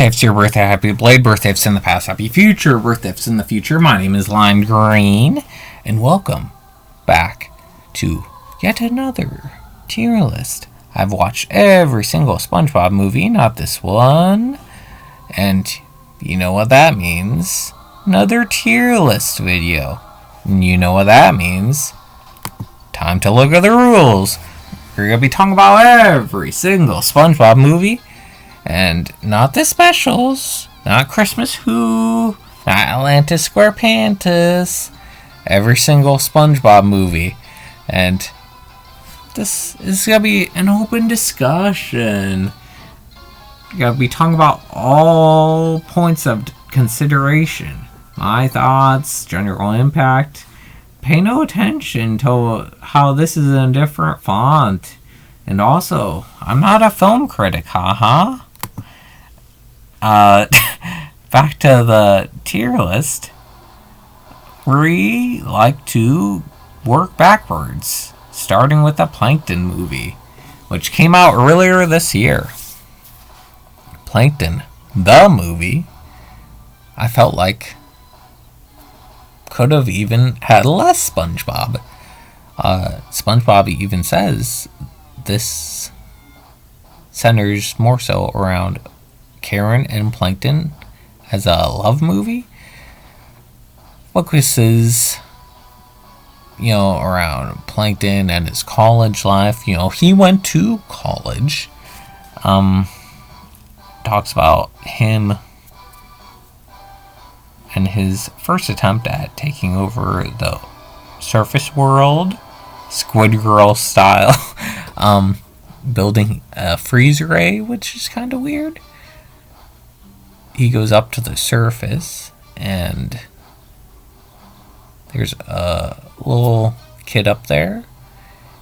birthday, if it's your birthday, happy belated birthday, if it's in the past, happy future birthday, if it's in the future. My name is Lime Green, and welcome back to yet another tier list. I've watched every single SpongeBob movie, not this one, and you know what that means. Another tier list video. And you know what that means. Time to look at the rules. We're going to be talking about every single SpongeBob movie. And not the specials. Not Christmas Who. Not Atlantis, Squarepantis. Every single SpongeBob movie. And this is going to be an open discussion. We're going to be talking about all points of consideration. My thoughts, general impact. Pay no attention to how this is in a different font. And also, I'm not a film critic, haha. Back to the tier list. We like to work backwards, starting with the Plankton movie, which came out earlier this year. Plankton, the movie, I felt like could have even had less SpongeBob. SpongeBob even says this centers more so around Karen and Plankton as a love movie. Focuses, around Plankton and his college life. He went to college. Talks about him and his first attempt at taking over the surface world, Squid Girl style, building a freeze ray, which is kind of weird. He goes up to the surface, and there's a little kid up there,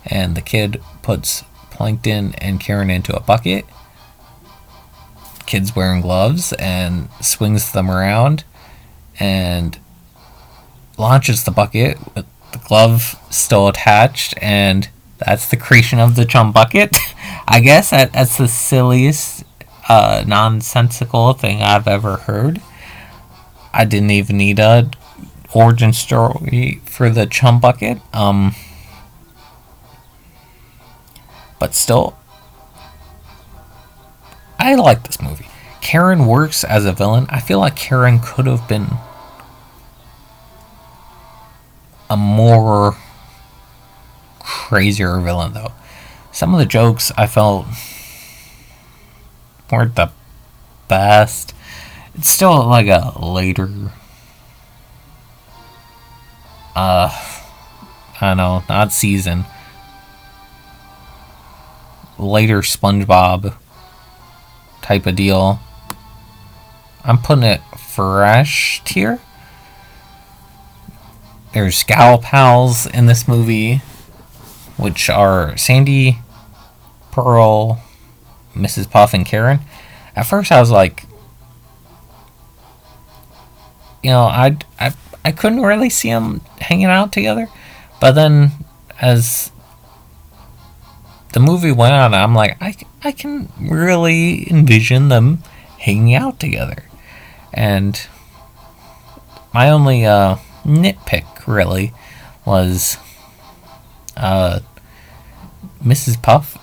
and the kid puts Plankton and Karen into a bucket. Kid's wearing gloves and swings them around and launches the bucket with the glove still attached, and that's the creation of the Chum Bucket. I guess that's the silliest nonsensical thing I've ever heard. I didn't even need a origin story for the Chum Bucket. But still, I like this movie. Karen works as a villain. I feel like Karen could have been a more crazier villain, though. Some of the jokes I felt weren't the best. It's still like a later, I don't know, not season, later SpongeBob type of deal. I'm putting it fresh tier. There's gal pals in this movie, which are Sandy, Pearl, Mrs. Puff, and Karen. At first I was like, I couldn't really see them hanging out together. But then as the movie went on, I'm like, I can really envision them hanging out together. And my only nitpick really was Mrs. Puff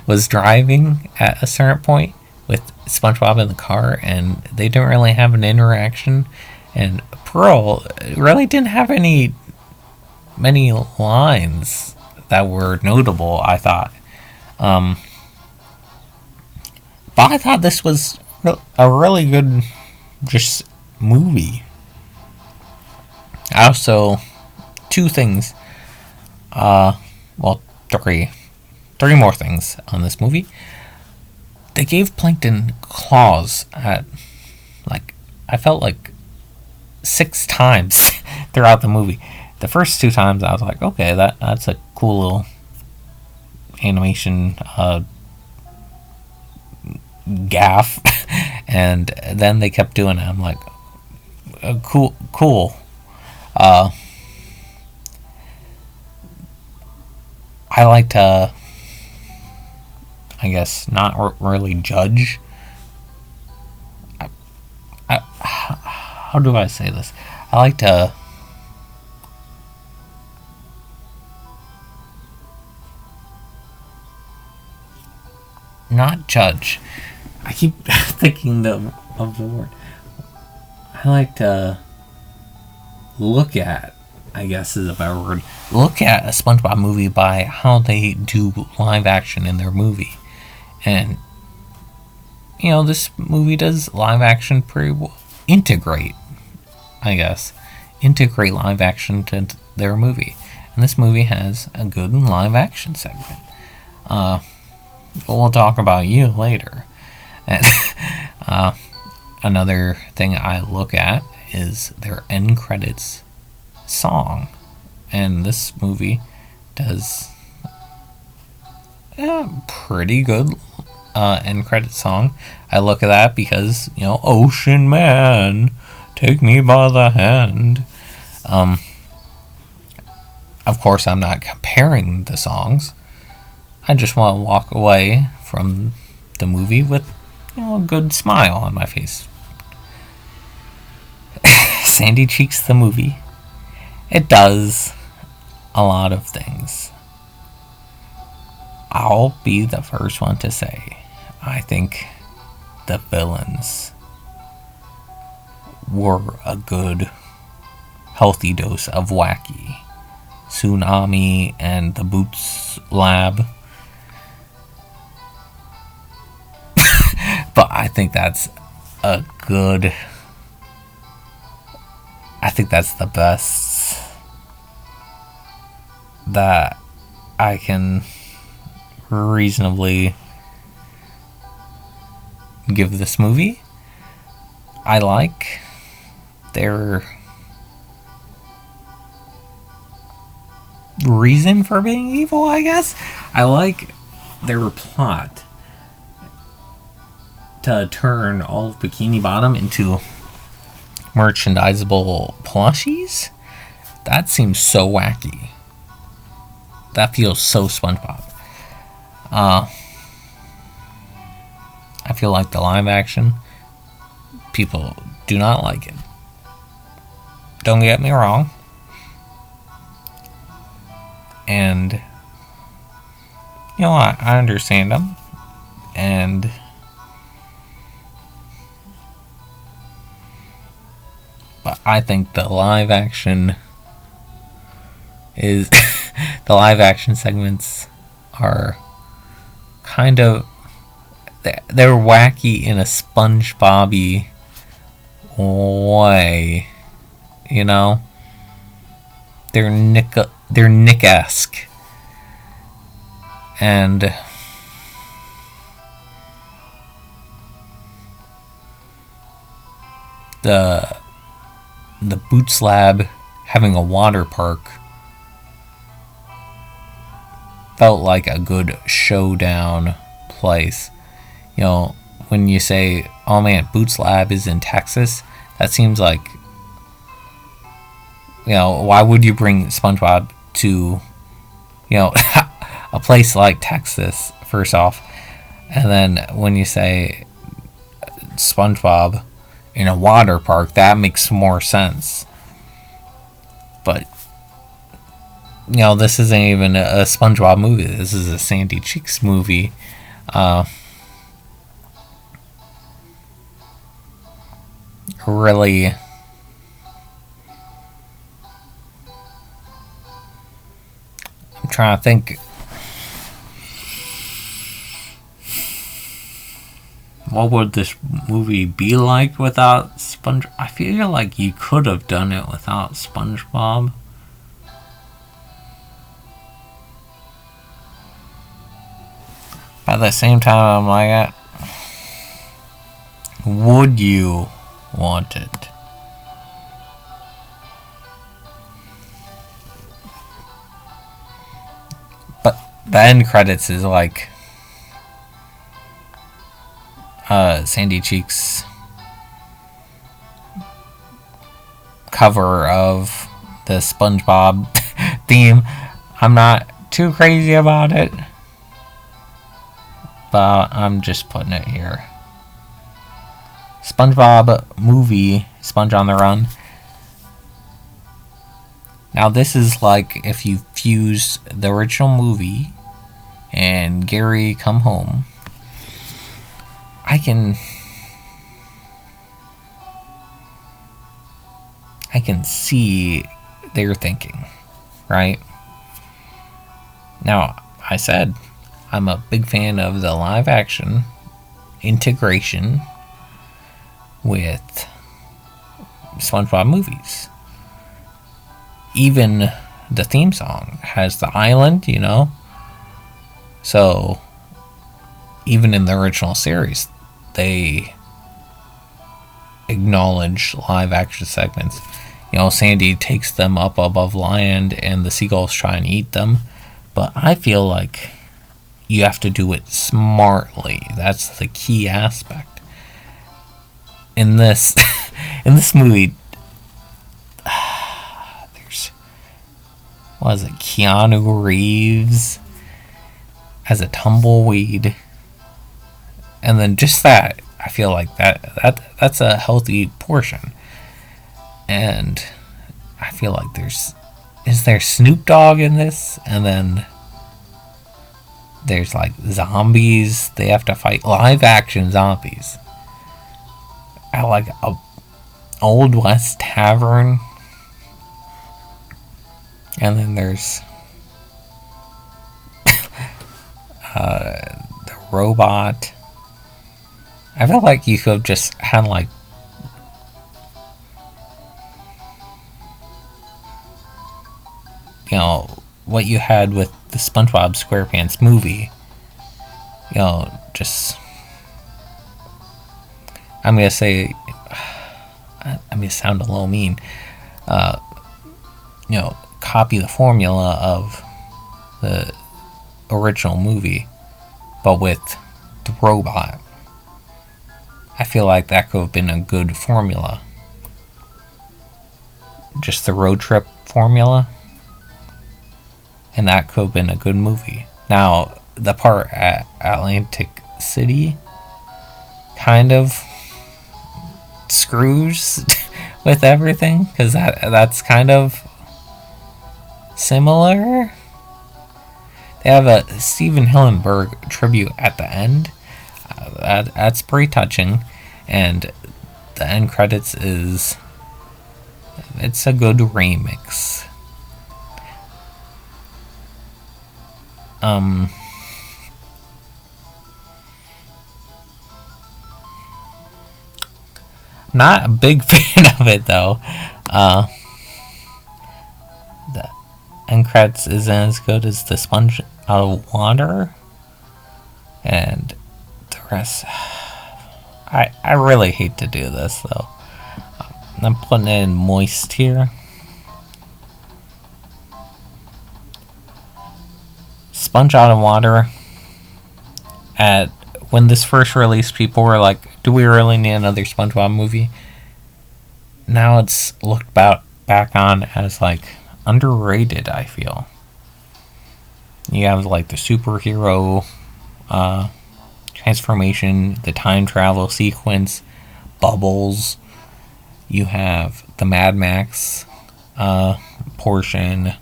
was driving at a certain point with SpongeBob in the car, and they didn't really have an interaction. And Pearl really didn't have many lines that were notable, I thought. But I thought this was a really good just movie. Also, two things. Three more things on this movie. They gave Plankton claws at, I felt like 6 times throughout the movie. The first 2 times I was like, okay, that's a cool little animation gaff. And then they kept doing it. I'm like, cool. I like to, I guess, not really judge how do I say this? I like to not judge. I keep thinking of the word. I like to look at, I guess is a better word, look at a SpongeBob movie by how they do live action in their movie. And, this movie does live action pretty well. Integrate live action to their movie. And this movie has a good live action segment. We'll talk about you later. And, another thing I look at is their end credits song. And this movie does a pretty good end credit song. I look at that because, Ocean Man, take me by the hand. Of course, I'm not comparing the songs. I just want to walk away from the movie with, a good smile on my face. Sandy Cheeks, the movie, it does a lot of things. I'll be the first one to say, I think the villains were a good, healthy dose of wacky. Tsunami and the Boots Lab. But I think that's the best that I can reasonably give this movie. I like their reason for being evil, I guess. I like their plot to turn all of Bikini Bottom into merchandisable plushies. That seems so wacky. That feels so SpongeBob. I feel like the live action, people do not like it. Don't get me wrong. And, I understand them. And but I think the live action is the live action segments are kind of, they're wacky in a SpongeBob-y way, they're Nick-esque, and the Boots Lab having a water park felt like a good showdown place. When you say, oh man, Boots Lab is in Texas, that seems like, why would you bring SpongeBob to, a place like Texas, first off? And then when you say SpongeBob in a water park, that makes more sense. But, this isn't even a SpongeBob movie. This is a Sandy Cheeks movie. Really, I'm trying to think. What would this movie be like without SpongeBob? I feel like you could have done it without SpongeBob. At the same time, I'm like, would you want it? But the end credits is like Sandy Cheeks' cover of the SpongeBob theme. I'm not too crazy about it, but I'm just putting it here. SpongeBob movie, Sponge on the Run. Now this is like if you fuse the original movie and Gary Come Home. I can see their thinking, right? Now, I said I'm a big fan of the live action integration with SpongeBob movies. Even the theme song has the island, you know? So, even in the original series, they acknowledge live action segments. You know, Sandy takes them up above land and the seagulls try and eat them. But I feel like you have to do it smartly. That's the key aspect. In this movie, there's, what is it, Keanu Reeves as a tumbleweed. And then just that, I feel like that's a healthy portion. And I feel like is there Snoop Dogg in this? And then there's like zombies. They have to fight live action zombies at like a Old West tavern. And then there's the robot. I feel like you could have just had like you know what you had with the SpongeBob SquarePants movie. You know, just I'm gonna say I'm gonna sound a little mean. You know, copy the formula of the original movie, but with the robot. I feel like that could have been a good formula. Just the road trip formula. And that could have been a good movie. Now, the part at Atlantic City kind of screws with everything, because that's kind of similar. They have a Steven Hillenburg tribute at the end. That's pretty touching, and the end credits it's a good remix. Not a big fan of it though. The end credits isn't as good as the Sponge out of water, and the rest. I really hate to do this though. I'm putting it in moist here. Sponge out of water. When this first released, people were like, do we really need another SpongeBob movie? Now it's looked back on as like underrated, I feel. You have like the superhero transformation, the time travel sequence, Bubbles. You have the Mad Max portion.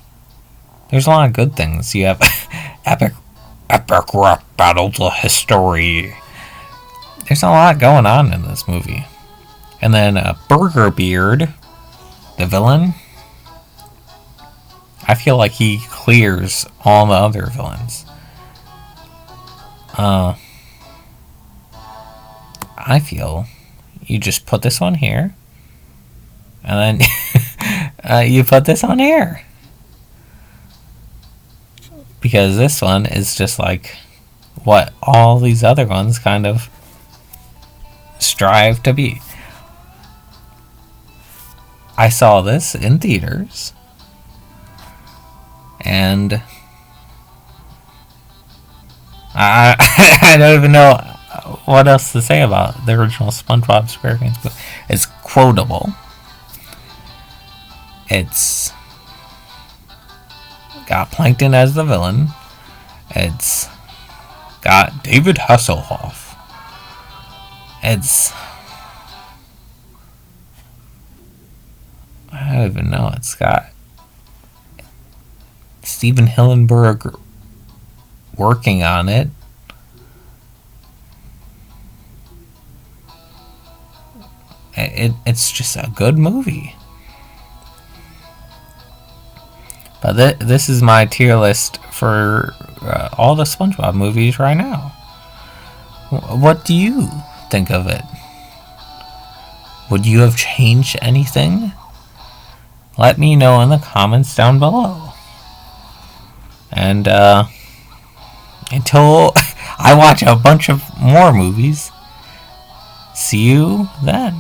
There's a lot of good things. You have epic rap battles of history. There's a lot going on in this movie. And then Burger Beard, the villain, I feel like he clears all the other villains. I feel you just put this on here, and then you put this on here. Because this one is just like what all these other ones kind of strive to be. I saw this in theaters, and I don't even know what else to say about the original SpongeBob SquarePants book. It's quotable. It's got Plankton as the villain. It's got David Hasselhoff. It's don't even know. It's got Steven Hillenburg working on it. It's just a good movie. But this is my tier list for all the SpongeBob movies right now. What do you think of it? Would you have changed anything? Let me know in the comments down below. And until I watch a bunch of more movies, see you then.